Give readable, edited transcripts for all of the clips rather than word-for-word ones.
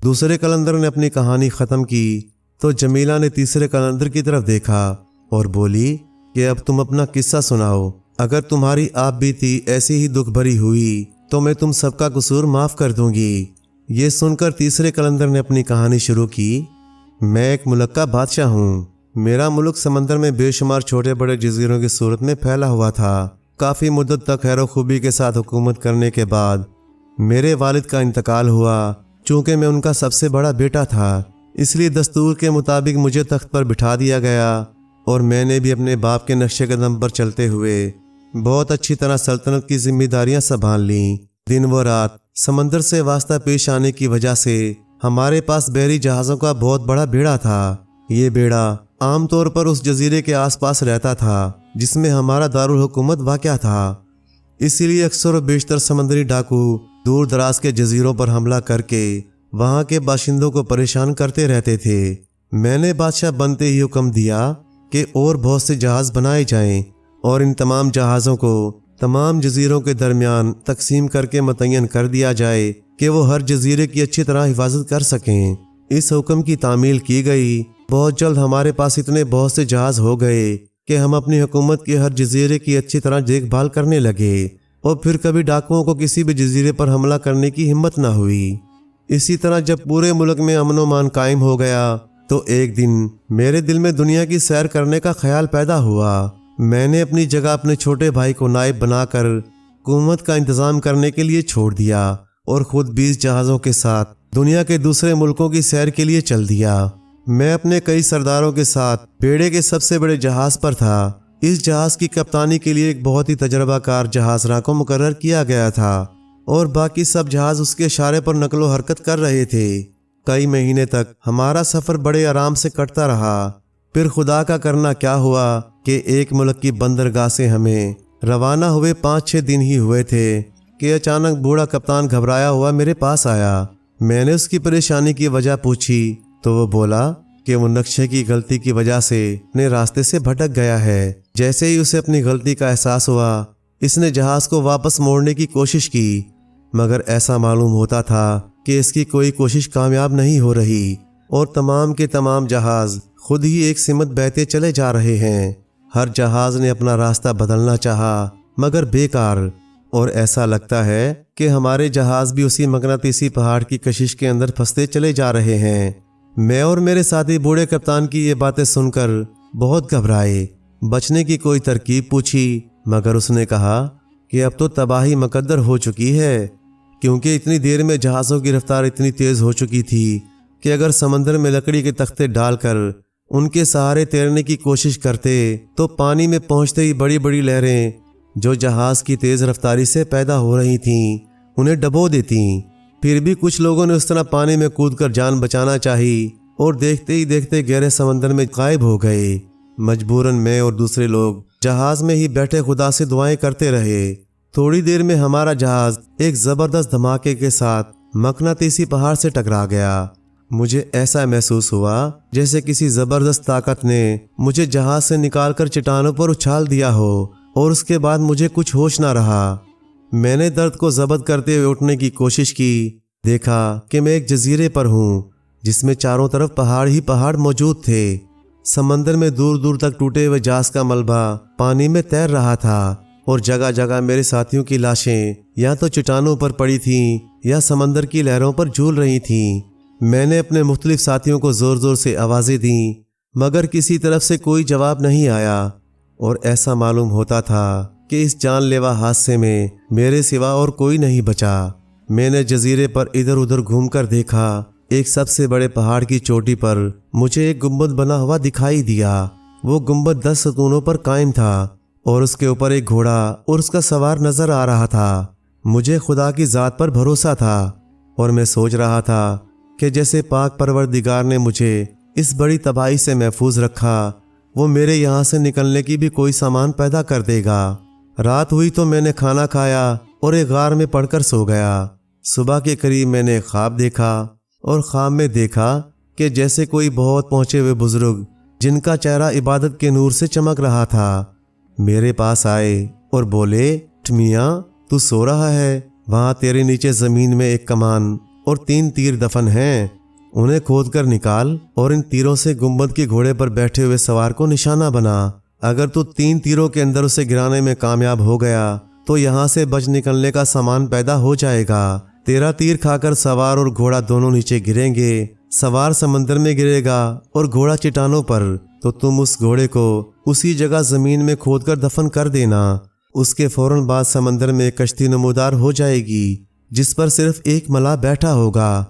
دوسرے قلندر نے اپنی کہانی ختم کی تو جمیلہ نے تیسرے قلندر کی طرف دیکھا اور بولی کہ اب تم اپنا قصہ سناؤ۔ اگر تمہاری آپ بیتی ایسی ہی دکھ بھری ہوئی تو میں تم سب کا قصور معاف کر دوں گی۔ یہ سن کر تیسرے قلندر نے اپنی کہانی شروع کی۔ میں ایک ملک کا بادشاہ ہوں۔ میرا ملک سمندر میں بے شمار چھوٹے بڑے جزیروں کی صورت میں پھیلا ہوا تھا۔ کافی مدت تک خیر و خوبی کے ساتھ حکومت کرنے کے بعد میرے والد کا انتقال ہوا۔ چونکہ میں ان کا سب سے بڑا بیٹا تھا، اس لیے دستور کے مطابق مجھے تخت پر بٹھا دیا گیا اور میں نے بھی اپنے باپ کے نقش قدم پر چلتے ہوئے بہت اچھی طرح سلطنت کی ذمہ داریاں سنبھال لیں۔ دن و رات سمندر سے واسطہ پیش آنے کی وجہ سے ہمارے پاس بحری جہازوں کا بہت بڑا بیڑا تھا۔ یہ بیڑا عام طور پر اس جزیرے کے آس پاس رہتا تھا جس میں ہمارا دارالحکومت واقع تھا۔ اسی لیے اکثر و بیشتر سمندری ڈاکو دور دراز کے جزیروں پر حملہ کر کے وہاں کے باشندوں کو پریشان کرتے رہتے تھے۔ میں نے بادشاہ بنتے ہی حکم دیا کہ اور بہت سے جہاز بنائے جائیں اور ان تمام جہازوں کو تمام جزیروں کے درمیان تقسیم کر کے متعین کر دیا جائے کہ وہ ہر جزیرے کی اچھی طرح حفاظت کر سکیں۔ اس حکم کی تعمیل کی گئی۔ بہت جلد ہمارے پاس اتنے بہت سے جہاز ہو گئے کہ ہم اپنی حکومت کے ہر جزیرے کی اچھی طرح دیکھ بھال کرنے لگے اور پھر کبھی ڈاکوؤں کو کسی بھی جزیرے پر حملہ کرنے کی ہمت نہ ہوئی۔ اسی طرح جب پورے ملک میں امن و امان قائم ہو گیا تو ایک دن میرے دل میں دنیا کی سیر کرنے کا خیال پیدا ہوا۔ میں نے اپنی جگہ اپنے چھوٹے بھائی کو نائب بنا کر حکومت کا انتظام کرنے کے لیے چھوڑ دیا اور خود 20 جہازوں کے ساتھ دنیا کے دوسرے ملکوں کی سیر کے لیے چل دیا۔ میں اپنے کئی سرداروں کے ساتھ بیڑے کے سب سے بڑے جہاز پر تھا۔ اس جہاز کی کپتانی کے لیے ایک بہت ہی تجربہ کار جہاز راں کو مقرر کیا گیا تھا اور باقی سب جہاز اس کے اشارے پر نقل و حرکت کر رہے تھے۔ کئی مہینے تک ہمارا سفر بڑے آرام سے کٹتا رہا۔ پھر خدا کا کرنا کیا ہوا کہ ایک ملک کی بندرگاہ سے ہمیں روانہ ہوئے 5-6 دن ہی ہوئے تھے کہ اچانک بوڑھا کپتان گھبرایا ہوا میرے پاس آیا۔ میں نے اس کی پریشانی کی وجہ پوچھی تو وہ بولا کہ وہ نقشے کی غلطی کی وجہ سے اپنے راستے سے بھٹک گیا ہے۔ جیسے ہی اسے اپنی غلطی کا احساس ہوا اس نے جہاز کو واپس موڑنے کی کوشش کی، مگر ایسا معلوم ہوتا تھا کہ اس کی کوئی کوشش کامیاب نہیں ہو رہی اور تمام کے تمام جہاز خود ہی ایک سمت بہتے چلے جا رہے ہیں۔ ہر جہاز نے اپنا راستہ بدلنا چاہا مگر بیکار، اور ایسا لگتا ہے کہ ہمارے جہاز بھی اسی مقناطیسی پہاڑ کی کشش کے اندر پھنستے چلے جا رہے ہیں۔ میں اور میرے ساتھی بوڑھے کپتان کی یہ باتیں سن کر بہت گھبرائے۔ بچنے کی کوئی ترکیب پوچھی مگر اس نے کہا کہ اب تو تباہی مقدر ہو چکی ہے، کیونکہ اتنی دیر میں جہازوں کی رفتار اتنی تیز ہو چکی تھی کہ اگر سمندر میں لکڑی کے تختے ڈال کر ان کے سہارے تیرنے کی کوشش کرتے تو پانی میں پہنچتے ہی بڑی بڑی لہریں جو جہاز کی تیز رفتاری سے پیدا ہو رہی تھیں انہیں ڈبو دیتیں۔ پھر بھی کچھ لوگوں نے اس طرح پانی میں کود کر جان بچانا چاہی اور دیکھتے ہی دیکھتے گہرے سمندر میں غائب ہو گئے۔ مجبوراً میں اور دوسرے لوگ جہاز میں ہی بیٹھے خدا سے دعائیں کرتے رہے۔ تھوڑی دیر میں ہمارا جہاز ایک زبردست دھماکے کے ساتھ مقناطیسی پہاڑ سے ٹکرا گیا۔ مجھے ایسا محسوس ہوا جیسے کسی زبردست طاقت نے مجھے جہاز سے نکال کر چٹانوں پر اچھال دیا ہو اور اس کے بعد مجھے کچھ ہوش نہ رہا۔ میں نے درد کو ضبط کرتے ہوئے اٹھنے کی کوشش کی۔ دیکھا کہ میں ایک جزیرے پر ہوں جس میں چاروں طرف پہاڑ ہی پہاڑ موجود تھے۔ سمندر میں دور دور تک ٹوٹے ہوئے جہاز کا ملبہ پانی میں تیر رہا تھا اور جگہ جگہ میرے ساتھیوں کی لاشیں یا تو چٹانوں پر پڑی تھیں یا سمندر کی لہروں پر جھول رہی تھیں۔ میں نے اپنے مختلف ساتھیوں کو زور زور سے آوازیں دیں مگر کسی طرف سے کوئی جواب نہیں آیا، اور ایسا معلوم ہوتا تھا کہ اس جان لیوا حادثے میں میرے سوا اور کوئی نہیں بچا۔ میں نے جزیرے پر ادھر ادھر گھوم کر دیکھا۔ ایک سب سے بڑے پہاڑ کی چوٹی پر مجھے ایک گنبد بنا ہوا دکھائی دیا۔ وہ گنبد 10 ستونوں پر قائم تھا اور اس کے اوپر ایک گھوڑا اور اس کا سوار نظر آ رہا تھا۔ مجھے خدا کی ذات پر بھروسہ تھا اور میں سوچ رہا تھا کہ جیسے پاک پروردگار نے مجھے اس بڑی تباہی سے محفوظ رکھا وہ میرے یہاں سے نکلنے کی بھی کوئی سامان پیدا کر دے گا۔ رات ہوئی تو میں نے کھانا کھایا اور ایک غار میں پڑ کر سو گیا۔ صبح کے قریب میں نے ایک خواب دیکھا اور خواب میں دیکھا کہ جیسے کوئی بہت پہنچے ہوئے بزرگ جن کا چہرہ عبادت کے نور سے چمک رہا تھا میرے پاس آئے اور بولے، میاں تو سو رہا ہے؟ وہاں تیرے نیچے زمین میں ایک کمان اور 3 تیر دفن ہیں۔ انہیں کھود کر نکال اور ان تیروں سے گنبد کے گھوڑے پر بیٹھے ہوئے سوار کو نشانہ بنا۔ اگر تو 3 تیروں کے اندر اسے گرانے میں کامیاب ہو گیا تو یہاں سے بچ نکلنے کا سامان پیدا ہو جائے گا۔ تیرا تیر کھا کر سوار اور گھوڑا دونوں نیچے گریں گے۔ سوار سمندر میں گرے گا اور گھوڑا چٹانوں پر، تو تم اس گھوڑے کو اسی جگہ زمین میں کھود کر دفن کر دینا۔ اس کے فوراً بعد سمندر میں ایک کشتی نمودار ہو جائے گی جس پر صرف ایک ملاح بیٹھا ہوگا۔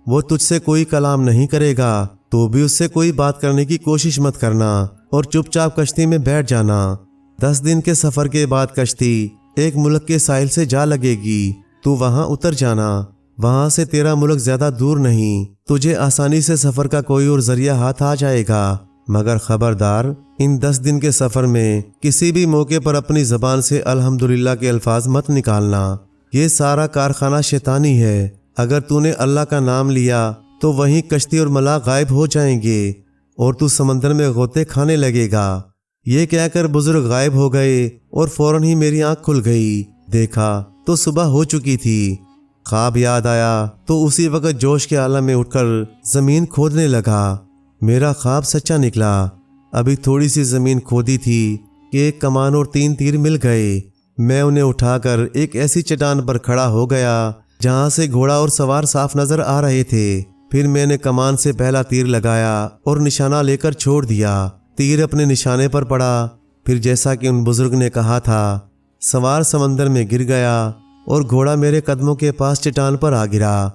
وہ تجھ سے کوئی کلام نہیں کرے گا، تو بھی اس سے کوئی بات کرنے کی کوشش مت کرنا اور چپ چاپ کشتی میں بیٹھ جانا۔ 10 دن کے سفر کے بعد کشتی ایک ملک کے ساحل سے جا لگے گی، تو وہاں اتر جانا۔ وہاں سے تیرا ملک زیادہ دور نہیں، تجھے آسانی سے سفر کا کوئی اور ذریعہ ہاتھ آ جائے گا، مگر خبردار ان 10 دن کے سفر میں کسی بھی موقع پر اپنی زبان سے الحمدللہ کے الفاظ مت نکالنا۔ یہ سارا کارخانہ شیطانی ہے۔ اگر تو نے اللہ کا نام لیا تو وہیں کشتی اور ملاح غائب ہو جائیں گے اور تو سمندر میں غوطے کھانے لگے گا۔ یہ کہہ کر بزرگ غائب ہو گئے اور فوراً ہی میری آنکھ کھل گئی۔ دیکھا تو صبح ہو چکی تھی۔ خواب یاد آیا تو اسی وقت جوش کے عالم میں اٹھ کر زمین کھودنے لگا۔ میرا خواب سچا نکلا۔ ابھی تھوڑی سی زمین کھودی تھی کہ ایک کمان اور 3 تیر مل گئے۔ میں انہیں اٹھا کر ایک ایسی چٹان پر کھڑا ہو گیا جہاں سے گھوڑا اور سوار صاف نظر آ رہے تھے۔ پھر میں نے کمان سے پہلا تیر لگایا اور نشانہ لے کر چھوڑ دیا۔ تیر اپنے نشانے پر پڑا۔ پھر جیسا کہ ان بزرگ نے کہا تھا، سوار سمندر میں گر گیا اور گھوڑا میرے قدموں کے پاس چٹان پر آ گرا۔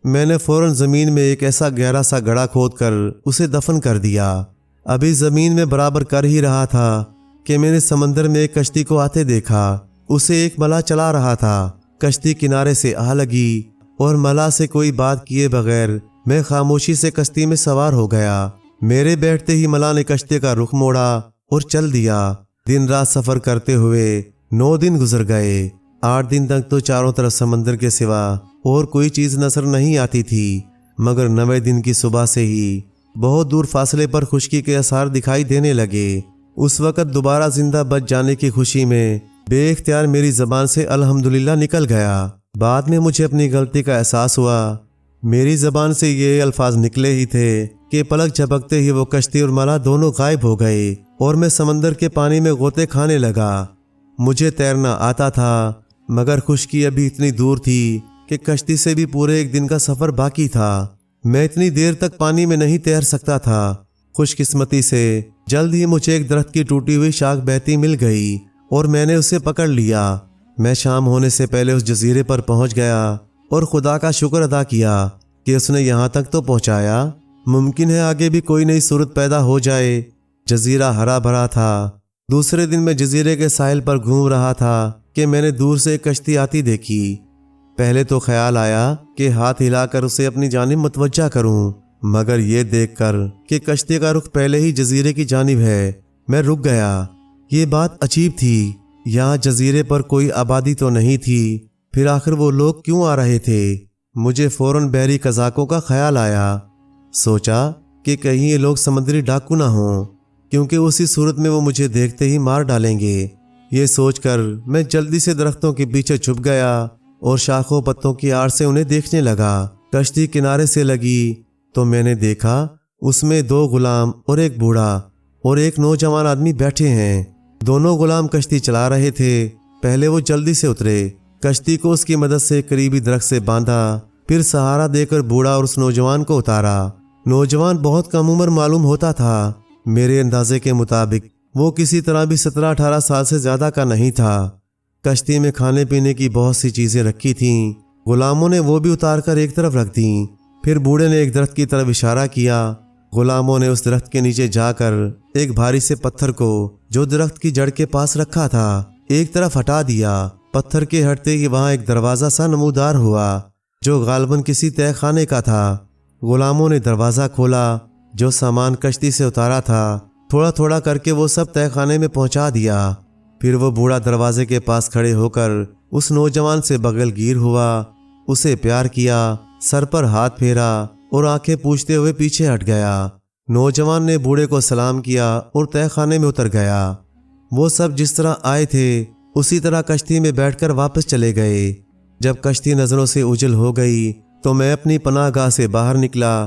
میں نے فوراً زمین میں ایک ایسا گہرا سا گڑھا کھود کر اسے دفن کر دیا۔ ابھی زمین میں برابر کر ہی رہا تھا کہ میں نے سمندر میں ایک کشتی کو آتے دیکھا۔ اسے ایک ملاح چلا رہا تھا۔ کشتی کنارے سے آ لگی اور ملاح سے کوئی بات کیے بغیر میں خاموشی سے کشتی میں سوار ہو گیا۔ میرے بیٹھتے ہی ملاح نے کشتی کا رخ موڑا اور چل دیا۔ دن رات سفر کرتے ہوئے 9 دن گزر گئے۔ 8 دن تک تو چاروں طرف سمندر کے سوا اور کوئی چیز نظر نہیں آتی تھی، مگر 9ویں دن کی صبح سے ہی بہت دور فاصلے پر خشکی کے آثار دکھائی دینے لگے۔ اس وقت دوبارہ زندہ بچ جانے کی خوشی میں بے اختیار میری زبان سے الحمدللہ نکل گیا۔ بعد میں مجھے اپنی غلطی کا احساس ہوا۔ میری زبان سے یہ الفاظ نکلے ہی تھے کہ پلک جھپکتے ہی وہ کشتی اور ملاح دونوں غائب ہو گئے اور میں سمندر کے پانی میں غوطے کھانے لگا۔ مجھے تیرنا آتا تھا، مگر خشکی ابھی اتنی دور تھی کہ کشتی سے بھی پورے 1 دن کا سفر باقی تھا۔ میں اتنی دیر تک پانی میں نہیں تیر سکتا تھا۔ خوش قسمتی سے جلد ہی مجھے ایک درخت کی ٹوٹی ہوئی شاخ بہتی مل گئی اور میں نے اسے پکڑ لیا۔ میں شام ہونے سے پہلے اس جزیرے پر پہنچ گیا اور خدا کا شکر ادا کیا کہ اس نے یہاں تک تو پہنچایا۔ ممکن ہے آگے بھی کوئی نئی صورت پیدا ہو جائے۔ جزیرہ ہرا بھرا تھا۔ دوسرے دن میں جزیرے کے ساحل پر گھوم رہا تھا کہ میں نے دور سے ایک کشتی آتی دیکھی۔ پہلے تو خیال آیا کہ ہاتھ ہلا کر اسے اپنی جانب متوجہ کروں، مگر یہ دیکھ کر کہ کشتی کا رخ پہلے ہی جزیرے کی جانب ہے، میں رک گیا۔ یہ بات عجیب تھی، یہاں جزیرے پر کوئی آبادی تو نہیں تھی، پھر آخر وہ لوگ کیوں آ رہے تھے؟ مجھے فوراً بحری قزاقوں کا خیال آیا۔ سوچا کہ کہیں یہ لوگ سمندری ڈاکو نہ ہوں، کیونکہ اسی صورت میں وہ مجھے دیکھتے ہی مار ڈالیں گے۔ یہ سوچ کر میں جلدی سے درختوں کے پیچھے چھپ گیا اور شاخوں پتوں کی آڑ سے انہیں دیکھنے لگا۔ کشتی کنارے سے لگی تو میں نے دیکھا اس میں 2 غلام اور ایک بوڑھا اور ایک نوجوان آدمی بیٹھے ہیں۔ دونوں غلام کشتی چلا رہے تھے۔ پہلے وہ جلدی سے اترے، کشتی کو اس کی مدد سے قریبی درخت سے باندھا، پھر سہارا دے کر بوڑھا اور اس نوجوان کو اتارا۔ نوجوان بہت کم عمر معلوم ہوتا تھا۔ میرے اندازے کے مطابق وہ کسی طرح بھی 17-18 سال سے زیادہ کا نہیں تھا۔ کشتی میں کھانے پینے کی بہت سی چیزیں رکھی تھیں۔ غلاموں نے وہ بھی اتار کر ایک طرف رکھ دیں۔ پھر بوڑھے نے ایک درخت کی طرف اشارہ کیا۔ غلاموں نے اس درخت کے نیچے جا کر ایک بھاری سے پتھر کو جو درخت کی جڑ کے پاس رکھا تھا ایک طرف ہٹا دیا۔ پتھر کے ہٹتے ہی وہاں ایک دروازہ سا نمودار ہوا جو غالباً کسی تہہ خانے کا تھا۔ غلاموں نے دروازہ کھولا، جو سامان کشتی سے اتارا تھا تھوڑا تھوڑا کر کے وہ سب تہہ خانے میں پہنچا دیا۔ پھر وہ بوڑھا دروازے کے پاس کھڑے ہو کر اس نوجوان سے بغل گیر ہوا، اسے پیار کیا، سر پر ہاتھ پھیرا اور آنکھیں پوچھتے ہوئے پیچھے ہٹ گیا۔ نوجوان نے بوڑھے کو سلام کیا اور تہہ خانے میں اتر گیا۔ وہ سب جس طرح آئے تھے اسی طرح کشتی میں بیٹھ کر واپس چلے گئے۔ جب کشتی نظروں سے اوجھل ہو گئی تو میں اپنی پناہ گاہ سے باہر نکلا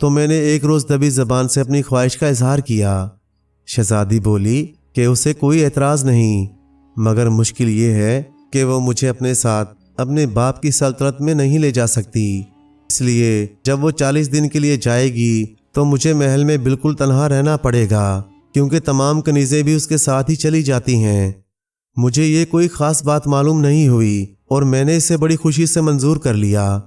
تو میں نے ایک روز دبی زبان سے اپنی خواہش کا اظہار کیا۔ شہزادی بولی کہ اسے کوئی اعتراض نہیں، مگر مشکل یہ ہے کہ وہ مجھے اپنے ساتھ اپنے باپ کی سلطنت میں نہیں لے جا سکتی، اس لیے جب وہ 40 دن کے لیے جائے گی تو مجھے محل میں بالکل تنہا رہنا پڑے گا، کیونکہ تمام کنیزیں بھی اس کے ساتھ ہی چلی جاتی ہیں۔ مجھے یہ کوئی خاص بات معلوم نہیں ہوئی اور میں نے اسے بڑی خوشی سے منظور کر لیا۔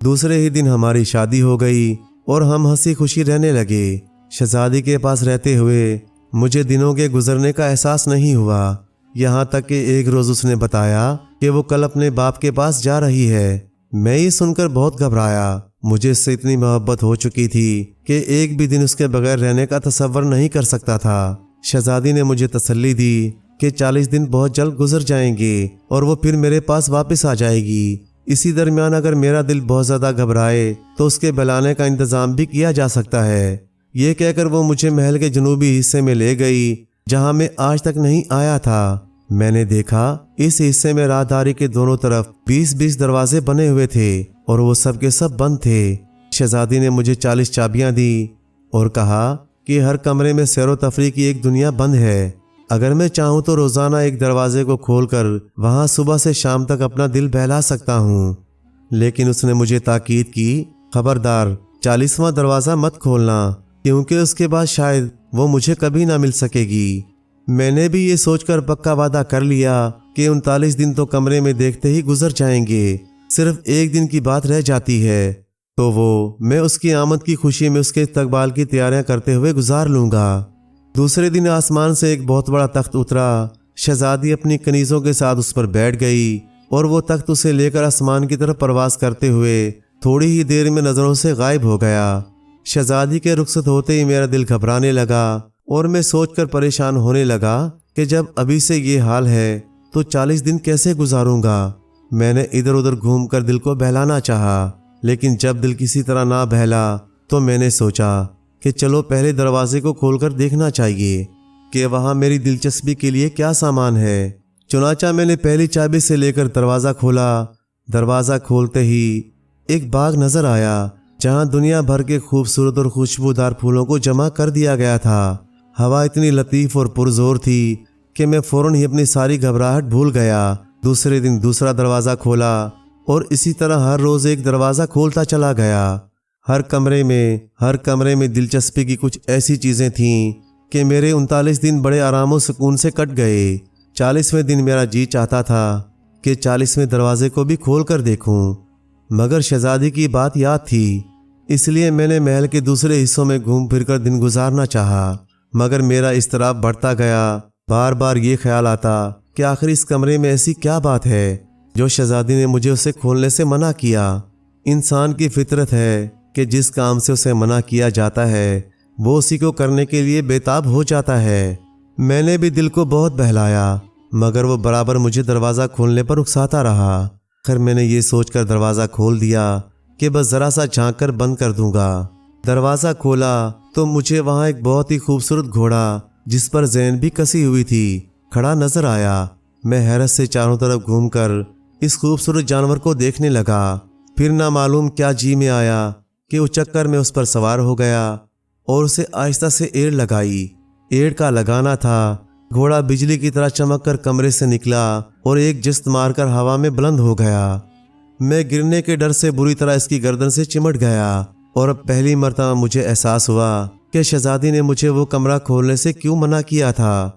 دوسرے ہی دن ہماری شادی ہو گئی اور ہم ہنسی خوشی رہنے لگے۔ شہزادی کے پاس رہتے ہوئے مجھے دنوں کے گزرنے کا احساس نہیں ہوا، یہاں تک کہ ایک روز اس نے بتایا کہ وہ کل اپنے باپ کے پاس جا رہی ہے۔ میں یہ سن کر بہت گھبرایا۔ مجھے اس سے اتنی محبت ہو چکی تھی کہ ایک بھی دن اس کے بغیر رہنے کا تصور نہیں کر سکتا تھا۔ شہزادی نے مجھے تسلی دی کہ 40 دن بہت جلد گزر جائیں گے اور وہ پھر میرے پاس واپس آ جائے گی۔ اسی درمیان اگر میرا دل بہت زیادہ گھبرائے تو اس کے بلانے کا انتظام بھی کیا جا سکتا ہے۔ یہ کہہ کر وہ مجھے محل کے جنوبی حصے میں لے گئی جہاں میں آج تک نہیں آیا تھا۔ میں نے دیکھا اس حصے میں راہداری کے دونوں طرف 20 دروازے بنے ہوئے تھے اور وہ سب کے سب بند تھے۔ شہزادی نے مجھے 40 چابیاں دی اور کہا کہ ہر کمرے میں سیر و تفریح کی ایک دنیا بند ہے۔ اگر میں چاہوں تو روزانہ ایک دروازے کو کھول کر وہاں صبح سے شام تک اپنا دل بہلا سکتا ہوں۔ لیکن اس نے مجھے تاکید کی، خبردار 40واں دروازہ مت کھولنا، کیونکہ اس کے بعد شاید وہ مجھے کبھی نہ مل سکے گی۔ میں نے بھی یہ سوچ کر پکا وعدہ کر لیا کہ 39 دن تو کمرے میں دیکھتے ہی گزر جائیں گے، صرف ایک دن کی بات رہ جاتی ہے تو وہ میں اس کی آمد کی خوشی میں اس کے استقبال کی تیاریاں کرتے ہوئے گزار لوں گا۔ دوسرے دن آسمان سے ایک بہت بڑا تخت اترا۔ شہزادی اپنی کنیزوں کے ساتھ اس پر بیٹھ گئی اور وہ تخت اسے لے کر آسمان کی طرف پرواز کرتے ہوئے تھوڑی ہی دیر میں نظروں سے غائب ہو گیا۔ شہزادی کے رخصت ہوتے ہی میرا دل گھبرانے لگا اور میں سوچ کر پریشان ہونے لگا کہ جب ابھی سے یہ حال ہے تو 40 دن کیسے گزاروں گا۔ میں نے ادھر ادھر گھوم کر دل کو بہلانا چاہا، لیکن جب دل کسی طرح نہ بہلا تو میں نے سوچا کہ چلو پہلے دروازے کو کھول کر دیکھنا چاہیے کہ وہاں میری دلچسپی کے لیے کیا سامان ہے۔ چنانچہ میں نے پہلی چابی سے لے کر دروازہ کھولا۔ دروازہ کھولتے ہی ایک باغ نظر آیا جہاں دنیا بھر کے خوبصورت اور خوشبودار پھولوں کو جمع کر دیا گیا تھا۔ ہوا اتنی لطیف اور پرزور تھی کہ میں فوراً ہی اپنی ساری گھبراہٹ بھول گیا۔ دوسرے دن دوسرا دروازہ کھولا اور اسی طرح ہر روز ایک دروازہ کھولتا چلا گیا۔ ہر کمرے میں دلچسپی کی کچھ ایسی چیزیں تھیں کہ میرے 39 دن بڑے آرام و سکون سے کٹ گئے۔ 40ویں دن میرا جی چاہتا تھا کہ 40ویں دروازے کو بھی کھول کر دیکھوں، مگر شہزادی کی بات یاد تھی، اس لیے میں نے محل کے دوسرے حصوں میں گھوم پھر کر دن گزارنا چاہا، مگر میرا اضطراب بڑھتا گیا۔ بار بار یہ خیال آتا کہ آخر اس کمرے میں ایسی کیا بات ہے جو شہزادی نے مجھے اسے کھولنے سے منع کیا۔ انسان کی فطرت ہے کہ جس کام سے اسے منع کیا جاتا ہے وہ اسی کو کرنے کے لیے بےتاب ہو جاتا ہے۔ میں نے بھی دل کو بہت بہلایا، مگر وہ برابر مجھے دروازہ کھولنے پر اکساتا رہا۔ خیر میں نے یہ سوچ کر دروازہ کھول دیا کہ بس ذرا سا جھانک کر بند کر دوں گا۔ دروازہ کھولا تو مجھے وہاں ایک بہت ہی خوبصورت گھوڑا جس پر زین بھی کسی ہوئی تھی کھڑا نظر آیا۔ میں حیرت سے چاروں طرف گھوم کر اس خوبصورت جانور کو دیکھنے لگا۔ پھر نہ معلوم کیا جی میں آیا کہ اچک میں اس پر سوار ہو گیا اور اسے آہستہ سے ایڑ لگائی۔ ایڑ کا لگانا تھا، گھوڑا بجلی کی طرح چمک کر کمرے سے نکلا اور ایک جست مار کر ہوا میں بلند ہو گیا۔ میں گرنے کے ڈر سے بری طرح اس کی گردن سے چمٹ گیا اور اب پہلی مرتبہ مجھے احساس ہوا کہ شہزادی نے مجھے وہ کمرہ کھولنے سے کیوں منع کیا تھا۔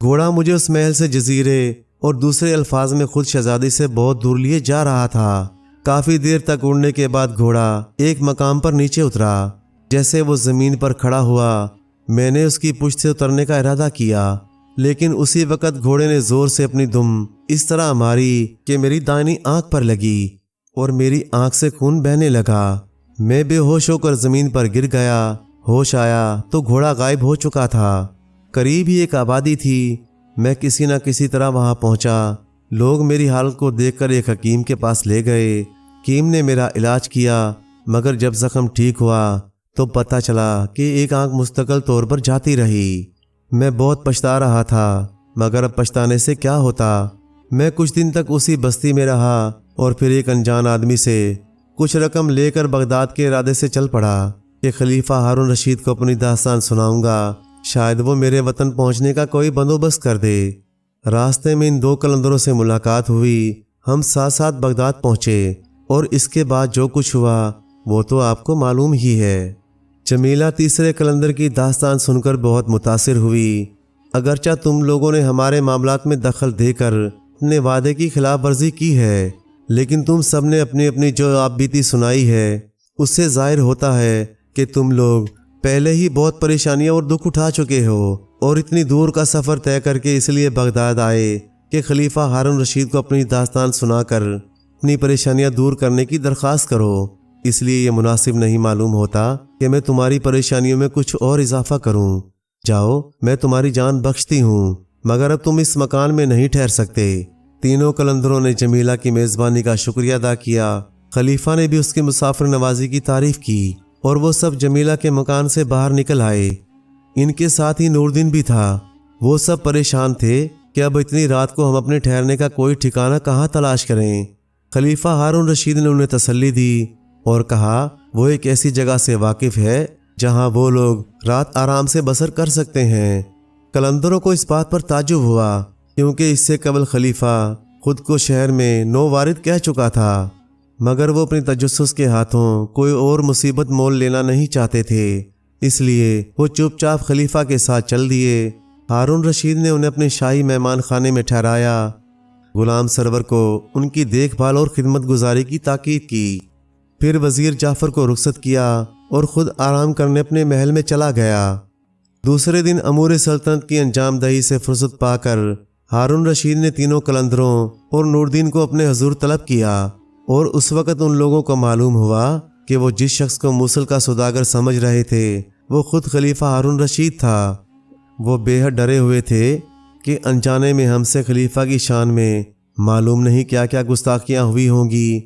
گھوڑا مجھے اس محل سے جزیرے اور دوسرے الفاظ میں خود شہزادی سے بہت دور لیے جا رہا تھا۔ کافی دیر تک اڑنے کے بعد گھوڑا ایک مقام پر نیچے اترا۔ جیسے وہ زمین پر کھڑا ہوا میں نے اس کی پشت سے اترنے کا ارادہ کیا، لیکن اسی وقت گھوڑے نے زور سے اپنی دم اس طرح ماری کہ میری دائنی آنکھ پر لگی اور میری آنکھ سے خون بہنے لگا۔ میں بے ہوش ہو کر زمین پر گر گیا۔ ہوش آیا تو گھوڑا غائب ہو چکا تھا۔ قریب ہی ایک آبادی تھی۔ میں کسی نہ کسی طرح وہاں پہنچا۔ لوگ میری حالت کو دیکھ کر ایک حکیم کے پاس لے گئے۔ حکیم نے میرا علاج کیا، مگر جب زخم ٹھیک ہوا تو پتہ چلا کہ ایک آنکھ مستقل طور پر جاتی رہی۔ میں بہت پچھتا رہا تھا، مگر اب پچھتانے سے کیا ہوتا۔ میں کچھ دن تک اسی بستی میں رہا اور پھر ایک انجان آدمی سے کچھ رقم لے کر بغداد کے ارادے سے چل پڑا۔ کہ خلیفہ ہارون رشید کو اپنی داستان سناؤں گا، شاید وہ میرے وطن پہنچنے کا کوئی بندوبست کر دے۔ راستے میں ان دو قلندروں سے ملاقات ہوئی۔ ہم ساتھ ساتھ بغداد پہنچے اور اس کے بعد جو کچھ ہوا وہ تو آپ کو معلوم ہی ہے۔ جمیلہ تیسرے قلندر کی داستان سن کر بہت متاثر ہوئی۔ اگرچہ تم لوگوں نے ہمارے معاملات میں دخل دے کر اپنے وعدے کی خلاف ورزی کی ہے، لیکن تم سب نے اپنی اپنی جو آپ بیتی سنائی ہے اس سے ظاہر ہوتا ہے کہ تم لوگ پہلے ہی بہت پریشانیاں اور دکھ اٹھا چکے ہو اور اتنی دور کا سفر طے کر کے اس لیے بغداد آئے کہ خلیفہ ہارون رشید کو اپنی داستان سنا کر اپنی پریشانیاں دور کرنے کی درخواست کرو۔ اس لیے یہ مناسب نہیں معلوم ہوتا کہ میں تمہاری پریشانیوں میں کچھ اور اضافہ کروں۔ جاؤ، میں تمہاری جان بخشتی ہوں، مگر اب تم اس مکان میں نہیں ٹھہر سکتے۔ تینوں قلندروں نے جمیلہ کی میزبانی کا شکریہ ادا کیا۔ خلیفہ نے بھی اس کی مسافر نوازی کی تعریف کی اور وہ سب جمیلہ کے مکان سے باہر نکل آئے۔ ان کے ساتھ ہی نوردین بھی تھا۔ وہ سب پریشان تھے کہ اب اتنی رات کو ہم اپنے ٹھہرنے کا کوئی ٹھکانہ کہاں تلاش کریں۔ خلیفہ ہارون رشید نے انہیں تسلی دی اور کہا وہ ایک ایسی جگہ سے واقف ہے جہاں وہ لوگ رات آرام سے بسر کر سکتے ہیں۔ قلندروں کو اس بات پر تعجب ہوا کیونکہ اس سے قبل خلیفہ خود کو شہر میں نووارد کہہ چکا تھا، مگر وہ اپنی تجسس کے ہاتھوں کوئی اور مصیبت مول لینا نہیں چاہتے تھے، اس لیے وہ چپ چاپ خلیفہ کے ساتھ چل دیے۔ ہارون رشید نے انہیں اپنے شاہی مہمان خانے میں ٹھہرایا۔ غلام سرور کو ان کی دیکھ بھال اور خدمت گزاری کی تاکید کی، پھر وزیر جعفر کو رخصت کیا اور خود آرام کرنے اپنے محل میں چلا گیا۔ دوسرے دن امور سلطنت کی انجام دہی سے فرصت پا کر ہارون رشید نے تینوں قلندروں اور نوردین کو اپنے حضور طلب کیا، اور اس وقت ان لوگوں کو معلوم ہوا کہ وہ جس شخص کو موصل کا سوداگر سمجھ رہے تھے وہ خود خلیفہ ہارون رشید تھا۔ وہ بے حد ڈرے ہوئے تھے کہ انجانے میں ہم سے خلیفہ کی شان میں معلوم نہیں کیا کیا گستاخیاں ہوئی ہوں گی،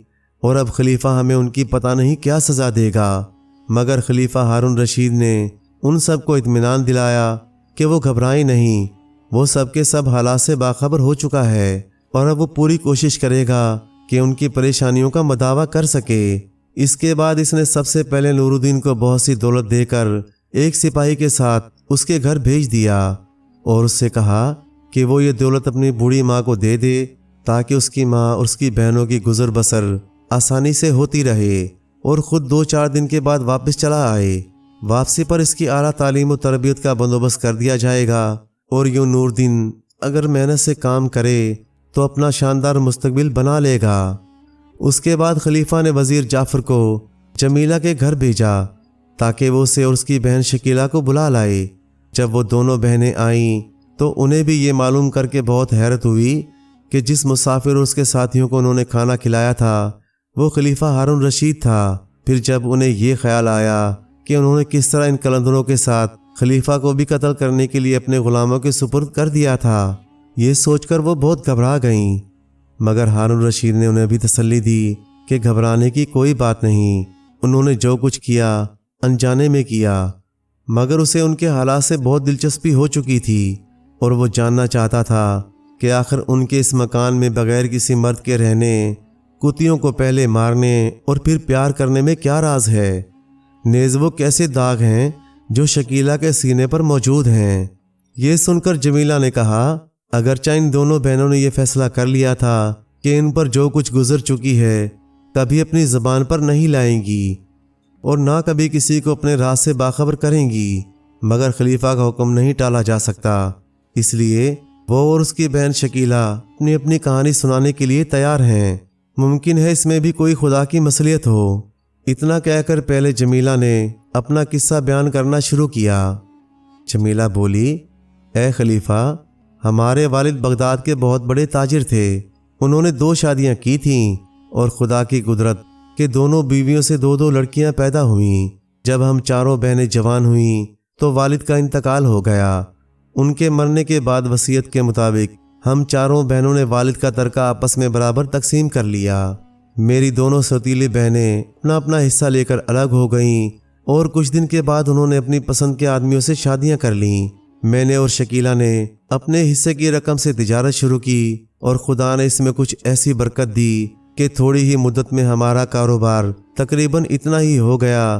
اور اب خلیفہ ہمیں ان کی پتہ نہیں کیا سزا دے گا۔ مگر خلیفہ ہارون رشید نے ان سب کو اطمینان دلایا کہ وہ گھبرائیں نہیں، وہ سب کے سب حالات سے باخبر ہو چکا ہے اور اب وہ پوری کوشش کرے گا کہ ان کی پریشانیوں کا مداوع کر سکے۔ اس کے بعد اس نے سب سے پہلے نوردین کو بہت سی دولت دے کر ایک سپاہی کے ساتھ اس کے گھر بھیج دیا اور اس سے کہا کہ وہ یہ دولت اپنی بوڑھی ماں کو دے دے تاکہ اس کی ماں اور اس کی بہنوں کی گزر بسر آسانی سے ہوتی رہے، اور خود 2-4 دن کے بعد واپس چلا آئے۔ واپسی پر اس کی اعلیٰ تعلیم و تربیت کا بندوبست کر دیا جائے گا، اور یوں نوردین اگر محنت سے کام کرے تو اپنا شاندار مستقبل بنا لے گا۔ اس کے بعد خلیفہ نے وزیر جعفر کو جمیلہ کے گھر بھیجا تاکہ وہ اسے اور اس کی بہن شکیلہ کو بلا لائے۔ جب وہ دونوں بہنیں آئیں تو انہیں بھی یہ معلوم کر کے بہت حیرت ہوئی کہ جس مسافر اور اس کے ساتھیوں کو انہوں نے کھانا کھلایا تھا وہ خلیفہ ہارون رشید تھا۔ پھر جب انہیں یہ خیال آیا کہ انہوں نے کس طرح ان قلندروں کے ساتھ خلیفہ کو بھی قتل کرنے کے لیے اپنے غلاموں کے سپرد کر دیا تھا، یہ سوچ کر وہ بہت گھبرا گئیں۔ مگر ہارون رشید نے انہیں بھی تسلی دی کہ گھبرانے کی کوئی بات نہیں، انہوں نے جو کچھ کیا انجانے میں کیا، مگر اسے ان کے حالات سے بہت دلچسپی ہو چکی تھی اور وہ جاننا چاہتا تھا کہ آخر ان کے اس مکان میں بغیر کسی مرد کے رہنے، کتیوں کو پہلے مارنے اور پھر پیار کرنے میں کیا راز ہے، نیز وہ کیسے داغ ہیں جو شکیلہ کے سینے پر موجود ہیں۔ یہ سن کر جمیلہ نے کہا اگرچہ ان دونوں بہنوں نے یہ فیصلہ کر لیا تھا کہ ان پر جو کچھ گزر چکی ہے کبھی اپنی زبان پر نہیں لائیں گی اور نہ کبھی کسی کو اپنے راز سے باخبر کریں گی، مگر خلیفہ کا حکم نہیں ٹالا جا سکتا، اس لیے وہ اور اس کی بہن شکیلہ اپنی اپنی کہانی سنانے کے لیے تیار ہیں۔ ممکن ہے اس میں بھی کوئی خدا کی مصلحت ہو۔ اتنا کہہ کر پہلے جمیلہ نے اپنا قصہ بیان کرنا شروع کیا۔ جمیلہ بولی، اے خلیفہ، ہمارے والد بغداد کے بہت بڑے تاجر تھے، انہوں نے 2 شادیاں کی تھیں اور خدا کی قدرت کہ دونوں بیویوں سے 2 لڑکیاں پیدا ہوئیں۔ جب ہم چاروں بہنیں جوان ہوئیں تو والد کا انتقال ہو گیا۔ ان کے مرنے کے بعد وصیت کے مطابق ہم چاروں بہنوں نے والد کا ترکہ آپس میں برابر تقسیم کر لیا۔ میری دونوں سوتیلی بہنیں اپنا اپنا حصہ لے کر الگ ہو گئیں اور کچھ دن کے بعد انہوں نے اپنی پسند کے آدمیوں سے شادیاں کر لیں۔ میں نے اور شکیلہ نے اپنے حصے کی رقم سے تجارت شروع کی اور خدا نے اس میں کچھ ایسی برکت دی کہ تھوڑی ہی مدت میں ہمارا کاروبار تقریباً اتنا ہی ہو گیا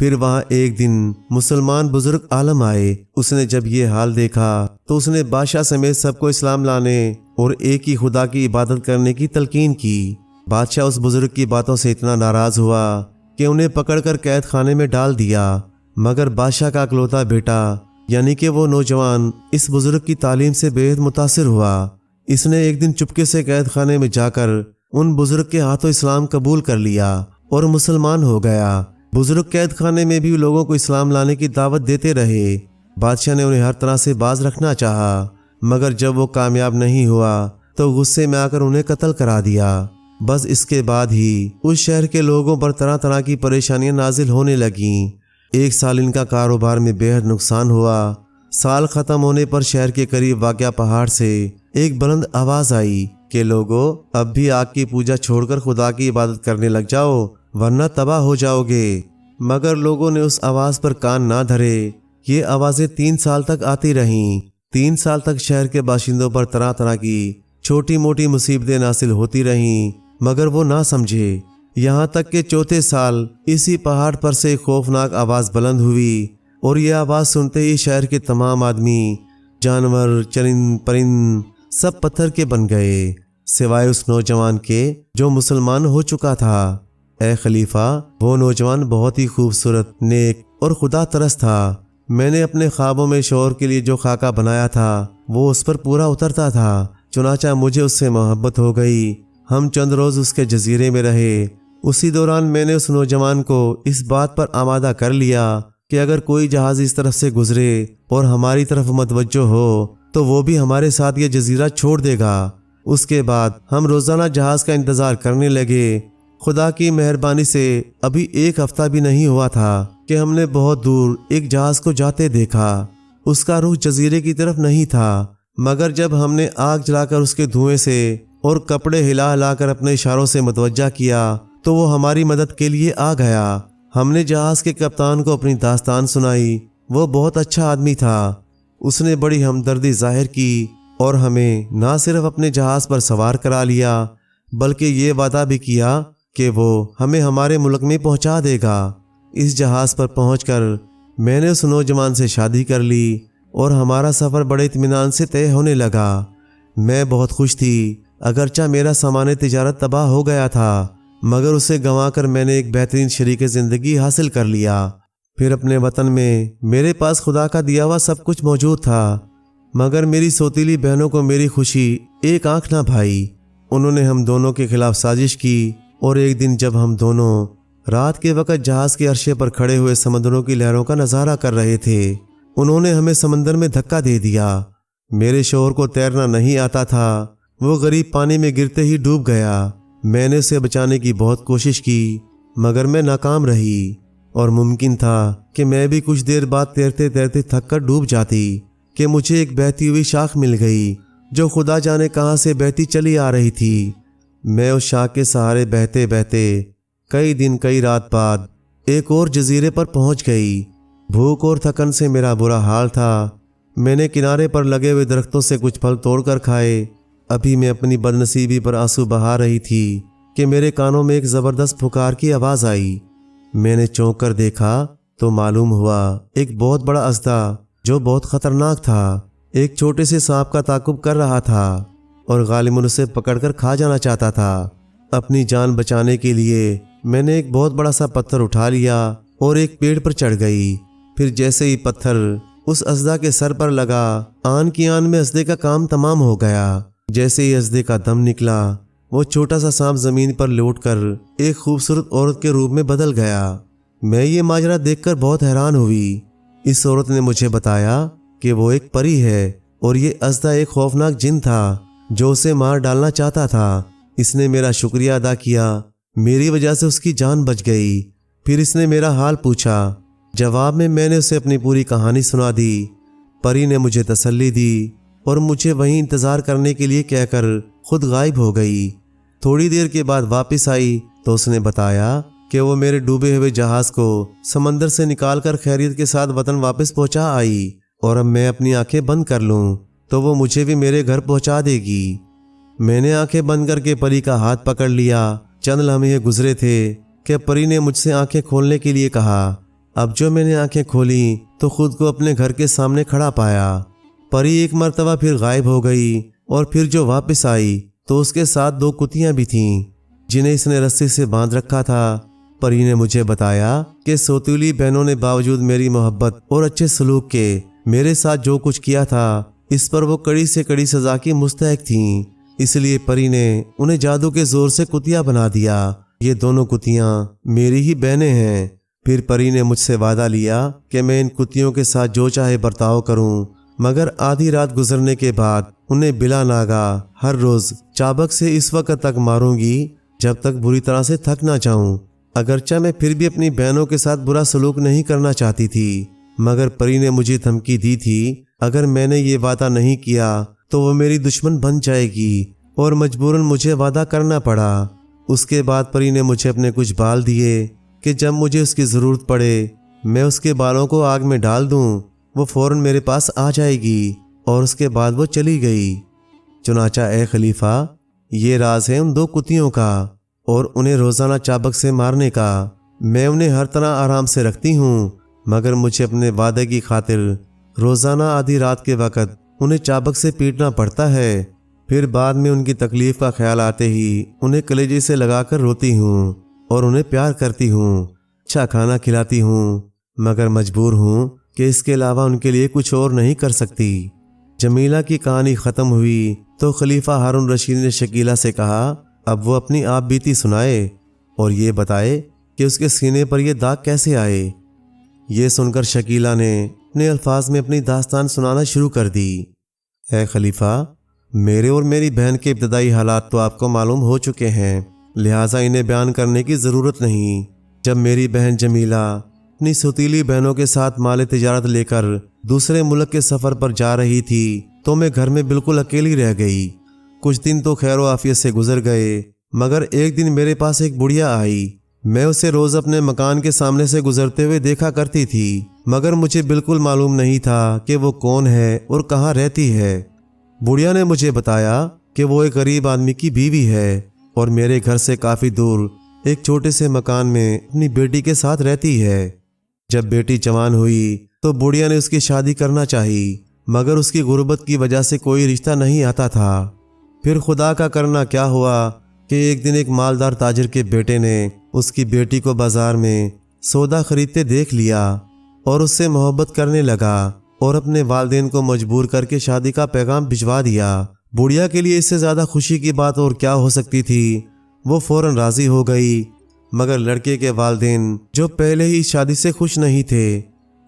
پھر وہاں ایک دن مسلمان بزرگ عالم آئے۔ اس نے جب یہ حال دیکھا تو اس نے بادشاہ سمیت سب کو اسلام لانے اور ایک ہی خدا کی عبادت کرنے کی تلقین کی۔ بادشاہ اس بزرگ کی باتوں سے اتنا ناراض ہوا کہ انہیں پکڑ کر قید خانے میں ڈال دیا، مگر بادشاہ کا اکلوتا بیٹا یعنی کہ وہ نوجوان اس بزرگ کی تعلیم سے بے حد متاثر ہوا۔ اس نے ایک دن چپکے سے قید خانے میں جا کر ان بزرگ کے ہاتھوں اسلام قبول کر لیا اور مسلمان ہو گیا۔ بزرگ قید خانے میں بھی لوگوں کو اسلام لانے کی دعوت دیتے رہے۔ بادشاہ نے انہیں ہر طرح سے باز رکھنا چاہا، مگر جب وہ کامیاب نہیں ہوا تو غصے میں آ کر انہیں قتل کرا دیا۔ بس اس کے بعد ہی اس شہر کے لوگوں پر طرح طرح کی پریشانیاں نازل ہونے لگیں۔ ایک سال ان کا کاروبار میں بے حد نقصان ہوا۔ سال ختم ہونے پر شہر کے قریب واقع پہاڑ سے ایک بلند آواز آئی کہ لوگوں، اب بھی آگ کی پوجا چھوڑ کر خدا کی عبادت کرنے لگ جاؤ ورنہ تباہ ہو جاؤ گے۔ مگر لوگوں نے اس آواز پر کان نہ دھرے۔ یہ آوازیں 3 سال تک آتی رہیں۔ 3 سال تک شہر کے باشندوں پر طرح طرح کی چھوٹی موٹی مصیبتیں نازل ہوتی رہیں، مگر وہ نہ سمجھے۔ یہاں تک کہ چوتھے سال اسی پہاڑ پر سے ایک خوفناک آواز بلند ہوئی، اور یہ آواز سنتے ہی شہر کے تمام آدمی، جانور، چرند پرند سب پتھر کے بن گئے، سوائے اس نوجوان کے جو مسلمان ہو چکا تھا۔ اے خلیفہ، وہ نوجوان بہت ہی خوبصورت، نیک اور خدا ترس تھا۔ میں نے اپنے خوابوں میں شوہر کے لیے جو خاکہ بنایا تھا وہ اس پر پورا اترتا تھا، چنانچہ مجھے اس سے محبت ہو گئی۔ ہم چند روز اس کے جزیرے میں رہے۔ اسی دوران میں نے اس نوجوان کو اس بات پر آمادہ کر لیا کہ اگر کوئی جہاز اس طرف سے گزرے اور ہماری طرف متوجہ ہو تو وہ بھی ہمارے ساتھ یہ جزیرہ چھوڑ دے گا۔ اس کے بعد ہم روزانہ جہاز کا انتظار کرنے لگے۔ خدا کی مہربانی سے ابھی 1 ہفتہ بھی نہیں ہوا تھا کہ ہم نے بہت دور ایک جہاز کو جاتے دیکھا۔ اس کا رخ جزیرے کی طرف نہیں تھا، مگر جب ہم نے آگ جلا کر اس کے دھوئیں سے اور کپڑے ہلا ہلا کر اپنے اشاروں سے متوجہ کیا تو وہ ہماری مدد کے لیے آ گیا۔ ہم نے جہاز کے کپتان کو اپنی داستان سنائی۔ وہ بہت اچھا آدمی تھا۔ اس نے بڑی ہمدردی ظاہر کی اور ہمیں نہ صرف اپنے جہاز پر سوار کرا لیا بلکہ یہ وعدہ بھی کیا کہ وہ ہمیں ہمارے ملک میں پہنچا دے گا۔ اس جہاز پر پہنچ کر میں نے اس نوجوان سے شادی کر لی اور ہمارا سفر بڑے اطمینان سے طے ہونے لگا۔ میں بہت خوش تھی، اگرچہ میرا سامان تجارت تباہ ہو گیا تھا، مگر اسے گنوا کر میں نے ایک بہترین شریک زندگی حاصل کر لیا۔ پھر اپنے وطن میں میرے پاس خدا کا دیا ہوا سب کچھ موجود تھا، مگر میری سوتیلی بہنوں کو میری خوشی ایک آنکھ نہ بھائی۔ انہوں نے ہم دونوں کے خلاف سازش کی، اور ایک دن جب ہم دونوں رات کے وقت جہاز کے عرصے پر کھڑے ہوئے سمندروں کی لہروں کا نظارہ کر رہے تھے، انہوں نے ہمیں سمندر میں دھکا دے دیا۔ میرے شوہر کو تیرنا نہیں آتا تھا، وہ غریب پانی میں گرتے ہی ڈوب گیا۔ میں نے اسے بچانے کی بہت کوشش کی، مگر میں ناکام رہی، اور ممکن تھا کہ میں بھی کچھ دیر بعد تیرتے تیرتے تھک کر ڈوب جاتی کہ مجھے ایک بہتی ہوئی شاخ مل گئی جو خدا جانے کہاں سے بہتی چلی آ رہی تھی۔ میں اس شاخ کے سہارے بہتے بہتے کئی دن کئی رات بعد ایک اور جزیرے پر پہنچ گئی۔ بھوک اور تھکن سے میرا برا حال تھا۔ میں نے کنارے پر لگے ہوئے درختوں سے کچھ پھل توڑ کر کھائے۔ ابھی میں اپنی بدنصیبی پر آنسو بہا رہی تھی کہ میرے کانوں میں ایک زبردست پکار کی آواز آئی۔ میں نے چونک کر دیکھا تو معلوم ہوا ایک بہت بڑا اژدھا جو بہت خطرناک تھا ایک چھوٹے سے سانپ کا تعاقب کر رہا تھا اور غالباً اسے پکڑ کر کھا جانا چاہتا تھا۔ اپنی جان بچانے کے لیے میں نے ایک بہت بڑا سا پتھر اٹھا لیا اور ایک پیڑ پر چڑھ گئی۔ پھر جیسے ہی پتھر اس اژدھا کے سر پر لگا، آن کی آن میں اژدھے کا کام تمام ہو گیا۔ جیسے ہی اژدھے کا دم نکلا، وہ چھوٹا سا سانپ زمین پر لوٹ کر ایک خوبصورت عورت کے روپ میں بدل گیا۔ میں یہ ماجرا دیکھ کر بہت حیران ہوئی۔ اس عورت نے مجھے بتایا کہ وہ ایک پری ہے اور یہ اژدھا ایک خوفناک جن تھا جو اسے مار ڈالنا چاہتا تھا۔ اس نے میرا شکریہ ادا کیا، میری وجہ سے اس کی جان بچ گئی۔ پھر اس نے میرا حال پوچھا۔ جواب میں نے اسے اپنی پوری کہانی سنا دی۔ پری نے مجھے تسلی دی اور مجھے وہیں انتظار کرنے کے لیے کہہ کر خود غائب ہو گئی۔ تھوڑی دیر کے بعد واپس آئی تو اس نے بتایا کہ وہ میرے ڈوبے ہوئے جہاز کو سمندر سے نکال کر خیریت کے ساتھ وطن واپس پہنچا آئی، اور اب میں اپنی آنکھیں بند کر لوں تو وہ مجھے بھی میرے گھر پہنچا دے گی۔ میں نے آنکھیں بند کر کے پری کا ہاتھ پکڑ لیا۔ چند لمحے گزرے تھے کہ پری نے مجھ سے آنکھیں کھولنے کے لیے کہا اب جو میں نے آنکھیں کھولی تو خود کو اپنے گھر کے سامنے کھڑا پایا۔ پری ایک مرتبہ پھر غائب ہو گئی اور پھر جو واپس آئی تو اس کے ساتھ 2 کتیاں بھی تھیں جنہیں اس نے رسی سے باندھ رکھا تھا۔ پری نے مجھے بتایا کہ سوتیلی بہنوں نے باوجود میری محبت اور اچھے سلوک کے میرے ساتھ جو کچھ کیا تھا اس پر وہ کڑی سے کڑی سزا کی مستحق تھیں، اس لیے پری نے انہیں جادو کے زور سے کتیا بنا دیا۔ یہ دونوں کتیاں میری ہی بہنیں ہیں۔ پھر پری نے مجھ سے وعدہ لیا کہ میں ان کتیوں کے ساتھ جو چاہے برتاؤ کروں، مگر آدھی رات گزرنے کے بعد انہیں بلا ناگا ہر روز چابک سے اس وقت تک ماروں گی جب تک بری طرح سے تھک نہ جاؤں۔ اگرچہ میں پھر بھی اپنی بہنوں کے ساتھ برا سلوک نہیں کرنا چاہتی تھی، مگر پری نے مجھے دھمکی دی تھی اگر میں نے یہ وعدہ نہیں کیا تو وہ میری دشمن بن جائے گی، اور مجبوراً مجھے وعدہ کرنا پڑا۔ اس کے بعد پری نے مجھے اپنے کچھ بال دیے کہ جب مجھے اس کی ضرورت پڑے میں اس کے بالوں کو آگ میں ڈال دوں، وہ فوراً میرے پاس آ جائے گی، اور اس کے بعد وہ چلی گئی۔ چنانچہ اے خلیفہ، یہ راز ہے ان 2 کتیوں کا اور انہیں روزانہ چابک سے مارنے کا۔ میں انہیں ہر طرح آرام سے رکھتی ہوں، مگر مجھے اپنے وعدے کی خاطر روزانہ آدھی رات کے وقت انہیں چابک سے پیٹنا پڑتا ہے۔ پھر بعد میں ان کی تکلیف کا خیال آتے ہی انہیں کلیجے سے لگا کر روتی ہوں اور انہیں پیار کرتی ہوں، اچھا کھانا کھلاتی ہوں، مگر مجبور ہوں کہ اس کے علاوہ ان کے لیے کچھ اور نہیں کر سکتی۔ جمیلہ کی کہانی ختم ہوئی تو خلیفہ ہارون رشید نے شکیلہ سے کہا اب وہ اپنی آپ بیتی سنائے اور یہ بتائے کہ اس کے سینے پر یہ داغ کیسے آئے۔ یہ سن کر شکیلہ نے اپنے الفاظ میں اپنی داستان سنانا شروع کر دی۔ اے خلیفہ، میرے اور میری بہن کے ابتدائی حالات تو آپ کو معلوم ہو چکے ہیں، لہٰذا انہیں بیان کرنے کی ضرورت نہیں۔ جب میری بہن جمیلہ اپنی سوتیلی بہنوں کے ساتھ مال تجارت لے کر دوسرے ملک کے سفر پر جا رہی تھی تو میں گھر میں بالکل اکیلی رہ گئی۔ کچھ دن تو خیر و عافیت سے گزر گئے، مگر ایک دن میرے پاس ایک بڑھیا آئی۔ میں اسے روز اپنے مکان کے سامنے سے گزرتے ہوئے دیکھا کرتی تھی، مگر مجھے بالکل معلوم نہیں تھا کہ وہ کون ہے اور کہاں رہتی ہے۔ بڑھیا نے مجھے بتایا کہ وہ ایک غریب آدمی کی بیوی ہے اور میرے گھر سے کافی دور ایک چھوٹے سے مکان میں اپنی بیٹی کے ساتھ رہتی ہے۔ جب بیٹی جوان ہوئی تو بڑھیا نے اس کی شادی کرنا چاہی، مگر اس کی غربت کی وجہ سے کوئی رشتہ نہیں آتا تھا۔ پھر خدا کا کرنا کیا ہوا کہ ایک دن ایک مالدار تاجر کے بیٹے نے اس کی بیٹی کو بازار میں سودا خریدتے دیکھ لیا اور اس سے محبت کرنے لگا اور اپنے والدین کو مجبور کر کے شادی کا پیغام بھجوا دیا۔ بڑھیا کے لیے اس سے زیادہ خوشی کی بات اور کیا ہو سکتی تھی۔ وہ فوراً راضی ہو گئی، مگر لڑکے کے والدین جو پہلے ہی شادی سے خوش نہیں تھے،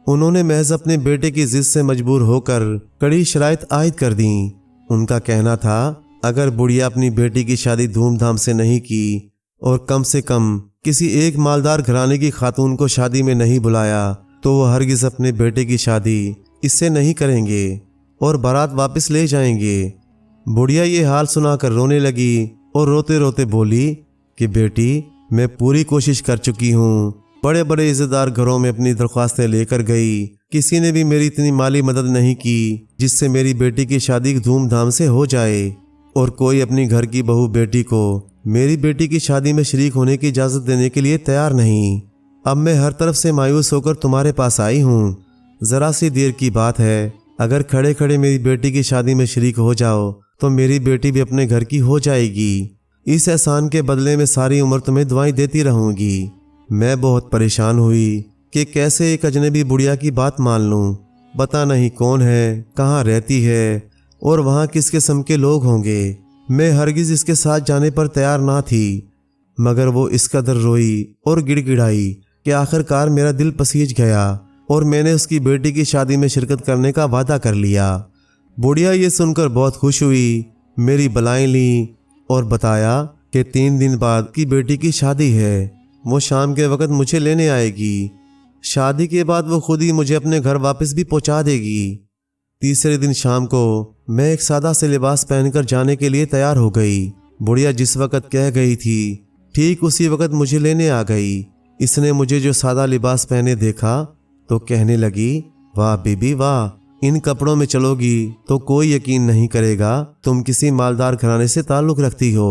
انہوں نے محض اپنے بیٹے کی ضد سے مجبور ہو کر کڑی شرائط عائد کر دیں۔ ان کا کہنا تھا اگر بڑھیا اپنی بیٹی کی شادی دھوم دھام سے نہیں کی اور کم سے کم کسی ایک مالدار گھرانے کی خاتون کو شادی میں نہیں بلایا تو وہ ہرگز اپنے بیٹے کی شادی اس سے نہیں کریں گے اور بارات واپس لے جائیں گے۔ بڑھیا یہ حال سنا کر رونے لگی اور روتے روتے بولی کہ بیٹی، میں پوری کوشش کر چکی ہوں، بڑے بڑے عزت دار گھروں میں اپنی درخواستیں لے کر گئی، کسی نے بھی میری اتنی مالی مدد نہیں کی جس سے میری بیٹی کی شادی دھوم دھام سے ہو جائے، اور کوئی اپنی گھر کی بہو بیٹی کو میری بیٹی کی شادی میں شریک ہونے کی اجازت دینے کے لیے تیار نہیں۔ اب میں ہر طرف سے مایوس ہو کر تمہارے پاس آئی ہوں۔ ذرا سی دیر کی بات ہے، اگر کھڑے کھڑے میری بیٹی کی شادی میں شریک ہو جاؤ تو میری بیٹی بھی اپنے گھر کی ہو جائے گی۔ اس احسان کے بدلے میں ساری عمر تمہیں دعائیں دیتی رہوں گی۔ میں بہت پریشان ہوئی کہ کیسے ایک اجنبی بڑھیا کی بات مان لوں۔ پتہ نہیں کون ہے، کہاں رہتی ہے اور وہاں کس قسم کے لوگ ہوں گے۔ میں ہرگز اس کے ساتھ جانے پر تیار نہ تھی، مگر وہ اس قدر روئی اور گڑ گڑائی کہ آخر کار میرا دل پسیج گیا اور میں نے اس کی بیٹی کی شادی میں شرکت کرنے کا وعدہ کر لیا۔ بڑھیا یہ سن کر بہت خوش ہوئی، میری بلائیں لیں اور بتایا کہ 3 دن بعد کی بیٹی کی شادی ہے، وہ شام کے وقت مجھے لینے آئے گی۔ شادی کے بعد وہ خود ہی مجھے اپنے گھر واپس بھی پہنچا دے گی۔ تیسرے دن شام کو میں ایک سادہ سے لباس پہن کر جانے کے لیے تیار ہو گئی۔ بڑھیا جس وقت کہہ گئی تھی ٹھیک اسی وقت مجھے لینے آ گئی۔ اس نے مجھے جو سادہ لباس پہنے دیکھا تو کہنے لگی، واہ بی بی واہ، ان کپڑوں میں چلو گی تو کوئی یقین نہیں کرے گا تم کسی مالدار گھرانے سے تعلق رکھتی ہو۔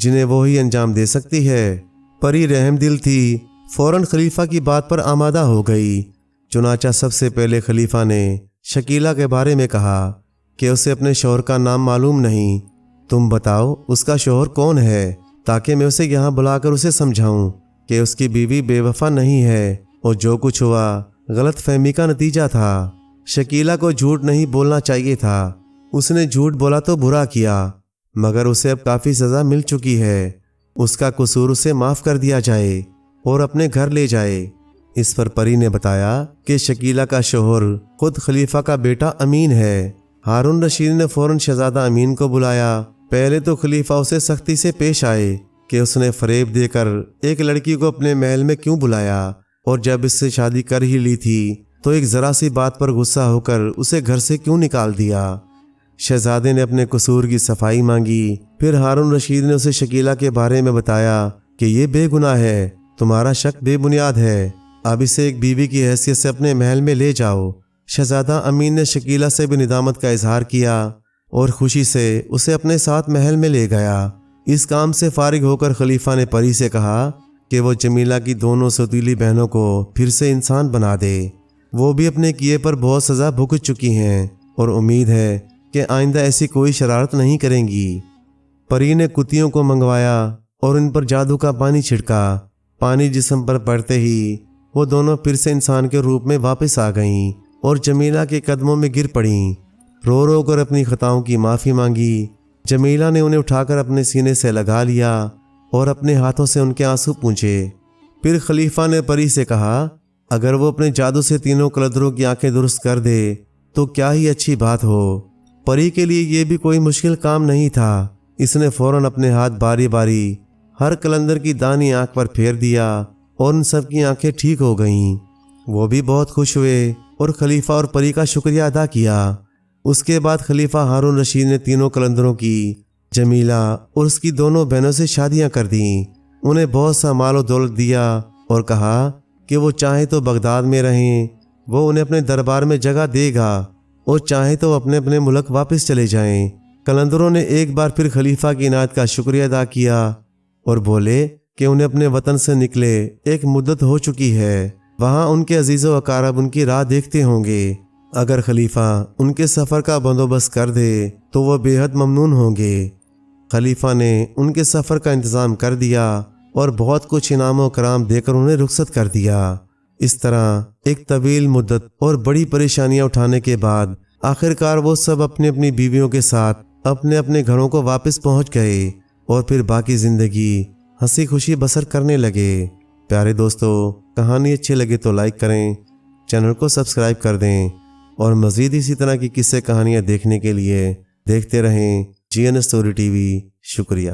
جنہیں وہی انجام دے سکتی ہے۔ پری رحم دل تھی، فوراً خلیفہ کی بات پر آمادہ ہو گئی۔ چنانچہ سب سے پہلے خلیفہ نے شکیلہ کے بارے میں کہا کہ اسے اپنے شوہر کا نام معلوم نہیں، تم بتاؤ اس کا شوہر کون ہے، تاکہ میں اسے یہاں بلا کر اسے سمجھاؤں کہ اس کی بیوی بے وفا نہیں ہے اور جو کچھ ہوا غلط فہمی کا نتیجہ تھا۔ شکیلہ کو جھوٹ نہیں بولنا چاہیے تھا، اس نے جھوٹ بولا تو برا کیا، مگر اسے اب کافی سزا مل چکی ہے، اس کا قصور اسے معاف کر دیا جائے اور اپنے گھر لے جائے۔ اس پر پری نے بتایا کہ شکیلہ کا شوہر خود خلیفہ کا بیٹا امین ہے۔ ہارون رشید نے فوراً شہزادہ امین کو بلایا۔ پہلے تو خلیفہ اسے سختی سے پیش آئے کہ اس نے فریب دے کر ایک لڑکی کو اپنے محل میں کیوں بلایا، اور جب اس سے شادی کر ہی لی تھی تو ایک ذرا سی بات پر غصہ ہو کر اسے گھر سے کیوں نکال دیا۔ شہزادے نے اپنے قصور کی صفائی مانگی۔ پھر ہارون رشید نے اسے شکیلہ کے بارے میں بتایا کہ یہ بے گناہ ہے، تمہارا شک بے بنیاد ہے، اب اسے ایک بیوی کی حیثیت سے اپنے محل میں لے جاؤ۔ شہزادہ امین نے شکیلہ سے بھی ندامت کا اظہار کیا اور خوشی سے اسے اپنے ساتھ محل میں لے گیا۔ اس کام سے فارغ ہو کر خلیفہ نے پری سے کہا کہ وہ جمیلہ کی دونوں سوتیلی بہنوں کو پھر سے انسان بنا دے، وہ بھی اپنے کیے پر بہت سزا بھگت چکی ہیں اور امید ہے کہ آئندہ ایسی کوئی شرارت نہیں کریں گی۔ پری نے کتیوں کو منگوایا اور ان پر جادو کا پانی چھڑکا۔ پانی جسم پر پڑتے ہی وہ دونوں پھر سے انسان کے روپ میں واپس آ گئیں اور جمیلہ کے قدموں میں گر پڑیں، رو رو کر اپنی خطاؤں کی معافی مانگی۔ جمیلہ نے انہیں اٹھا کر اپنے سینے سے لگا لیا اور اپنے ہاتھوں سے ان کے آنسو پونچھے۔ پھر خلیفہ نے پری سے کہا اگر وہ اپنے جادو سے تینوں قلندروں کی آنکھیں درست کر دے تو کیا ہی اچھی بات ہو۔ پری کے لیے یہ بھی کوئی مشکل کام نہیں تھا۔ اس نے فوراً اپنے ہاتھ باری باری ہر قلندر کی دانی آنکھ پر پھیر دیا اور ان سب کی آنکھیں ٹھیک ہو گئیں۔ وہ بھی بہت خوش ہوئے اور خلیفہ اور پری کا شکریہ ادا کیا۔ اس کے بعد خلیفہ ہارون رشید نے تینوں قلندروں کی، جمیلہ اور اس کی دونوں بہنوں سے شادیاں کر دیں۔ انہیں بہت سا مال و دولت دیا اور کہا کہ وہ چاہے تو بغداد میں رہیں، وہ انہیں اپنے دربار میں جگہ دے گا، اور چاہے تو اپنے اپنے ملک واپس چلے جائیں۔ قلندروں نے ایک بار پھر خلیفہ کی عنایت کا شکریہ ادا کیا اور بولے کہ انہیں اپنے وطن سے نکلے ایک مدت ہو چکی ہے، وہاں ان کے عزیز و اقارب ان کی راہ دیکھتے ہوں گے۔ اگر خلیفہ ان کے سفر کا بندوبست کر دے تو وہ بے حد ممنون ہوں گے۔ خلیفہ نے ان کے سفر کا انتظام کر دیا اور بہت کچھ انعام و کرام دے کر انہیں رخصت کر دیا۔ اس طرح ایک طویل مدت اور بڑی پریشانیاں اٹھانے کے بعد آخرکار وہ سب اپنی اپنی بیویوں کے ساتھ اپنے اپنے گھروں کو واپس پہنچ گئے اور پھر باقی زندگی ہنسی خوشی بسر کرنے لگے۔ پیارے دوستو، کہانی اچھی لگے تو لائک کریں، چینل کو سبسکرائب کر دیں اور مزید اسی طرح کی قصے کہانیاں دیکھنے کے لیے دیکھتے رہیں GN اسٹوری TV۔ شکریہ۔